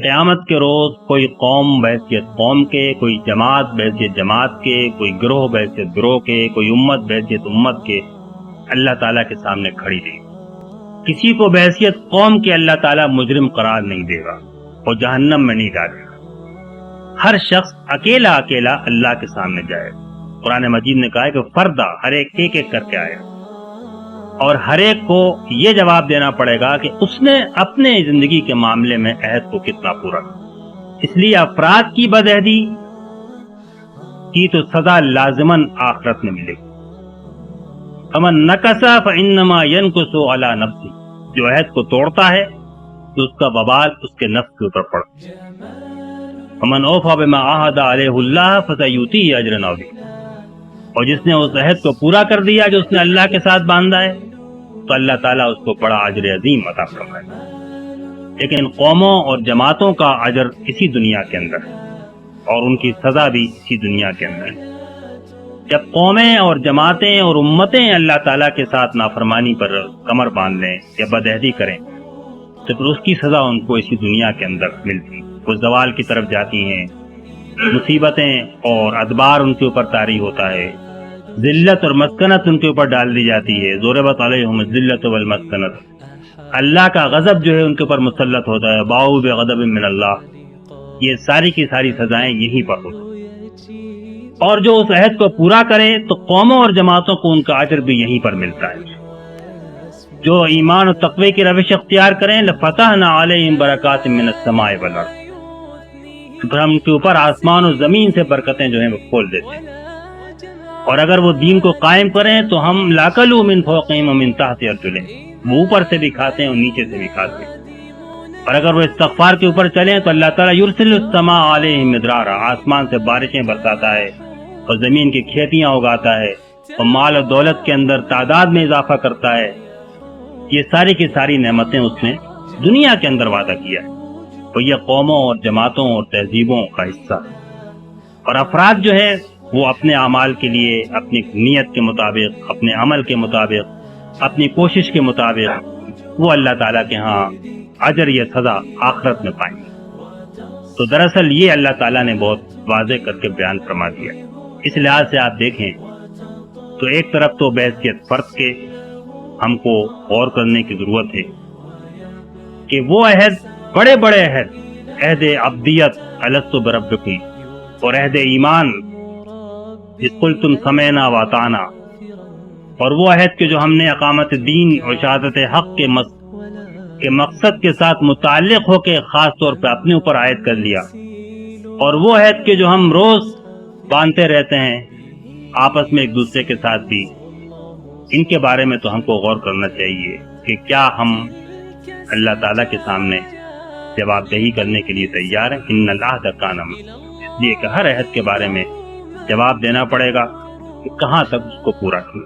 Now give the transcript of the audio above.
قیامت کے روز کوئی قوم بحیثیت قوم کے، کوئی جماعت بحیثیت جماعت کے، کوئی گروہ بحیثیت گروہ کے، کوئی امت بحیثیت امت کے اللہ تعالیٰ کے سامنے کھڑی رہی۔ کسی کو بحیثیت قوم کے اللہ تعالیٰ مجرم قرار نہیں دے گا اور جہنم میں نہیں ڈالے گا۔ ہر شخص اکیلا اکیلا اللہ کے سامنے جائے گا۔ قرآن مجید نے کہا ہے کہ فردہ ہر ایک ایک کر کے آئے گا، اور ہر ایک کو یہ جواب دینا پڑے گا کہ اس نے اپنے زندگی کے معاملے میں عہد کو کتنا پورا کیا۔ اس لیے افراد کی بدعہدی کی تو سزا لازماً آخرت میں ملے گی۔ فمن نکث فانما ينکث علی نفسہ، جو عہد کو توڑتا ہے تو اس کا وبال اس کے نفس کے اوپر پڑتا ہے۔ فمن اوفی بما عاہد علیہ اللہ فسیؤتیہ اجرا عظیما، اور جس نے اس عہد کو پورا کر دیا جو اس نے اللہ کے ساتھ باندھا ہے تو اللہ تعالیٰ اس کو بڑا اجر عظیم عطا فرمائے گا۔ لیکن قوموں اور جماعتوں کا اجر اسی دنیا کے اندر ہے، اور ان کی سزا بھی اسی دنیا کے اندر ہے۔ جب قومیں اور جماعتیں اور امتیں اللہ تعالیٰ کے ساتھ نافرمانی پر کمر باندھ لیں یا بدعہدی کریں تو پھر اس کی سزا ان کو اسی دنیا کے اندر ملتی، وہ زوال کی طرف جاتی ہیں، مصیبتیں اور ادبار ان کے اوپر طاری ہوتا ہے، ذلت اور مسکنت ان کے اوپر ڈال دی جاتی ہے۔ ضربت علیہم الذلۃ والمسکنۃ، اللہ کا غضب جو ہے ان کے اوپر مسلط ہوتا ہے، باؤ بغضب من اللہ، یہ ساری کی ساری سزائیں یہیں پر ہوتی ہیں۔ اور جو اس عہد کو پورا کرے تو قوموں اور جماعتوں کو ان کا اجر بھی یہیں پر ملتا ہے۔ جو ایمان و تقوی کی روش اختیار کریں لفتحنا علیہم برکات من السماء والارض، پھر ہم کے اوپر آسمان و زمین سے برکتیں جو ہیں وہ کھول دیتے ہیں۔ اور اگر وہ دین کو قائم کریں تو ہم لاکلوا من فوقہم ومن تحت ارجلہم، وہ اوپر سے بھی کھاتے ہیں اور نیچے سے بھی کھاتے ہیں۔ اور اگر وہ استغفار کے اوپر چلیں تو اللہ تعالیٰ یرسل السماء علیہم مدرارا، آسمان سے بارشیں برساتا ہے اور زمین کی کھیتیاں اگاتا ہے اور مال و دولت کے اندر تعداد میں اضافہ کرتا ہے۔ یہ ساری کی ساری نعمتیں اس نے دنیا کے اندر وعدہ کیا ہے، تو یہ قوموں اور جماعتوں اور تہذیبوں کا حصہ ہے۔ اور افراد جو ہے وہ اپنے اعمال کے لیے اپنی نیت کے مطابق، اپنے عمل کے مطابق، اپنی کوشش کے مطابق وہ اللہ تعالیٰ کے ہاں اجر یا سزا آخرت میں پائیں گے۔ تو دراصل یہ اللہ تعالیٰ نے بہت واضح کر کے بیان فرما دیا۔ اس لحاظ سے آپ دیکھیں تو ایک طرف تو بحیثیت فرد کے ہم کو غور کرنے کی ضرورت ہے کہ وہ عہد، بڑے بڑے عہد، عہد عبدیت الست بربکم اور عہد ایمان جس قلتم سمعنا واطعنا، اور وہ عہد کے جو ہم نے اقامت دین اور شہادت حق کے مقصد کے ساتھ متعلق ہو کے خاص طور پہ اپنے اوپر عائد کر لیا، اور وہ عہد کے جو ہم روز باندھتے رہتے ہیں آپس میں ایک دوسرے کے ساتھ بھی، ان کے بارے میں تو ہم کو غور کرنا چاہیے کہ کیا ہم اللہ تعالیٰ کے سامنے جواب دہی کرنے کے لیے تیار ہیں۔ ان العہد کان مسئولا، اس لیے کہ ہر عہد کے بارے میں جواب دینا پڑے گا کہ کہاں تک اس کو پورا کیا۔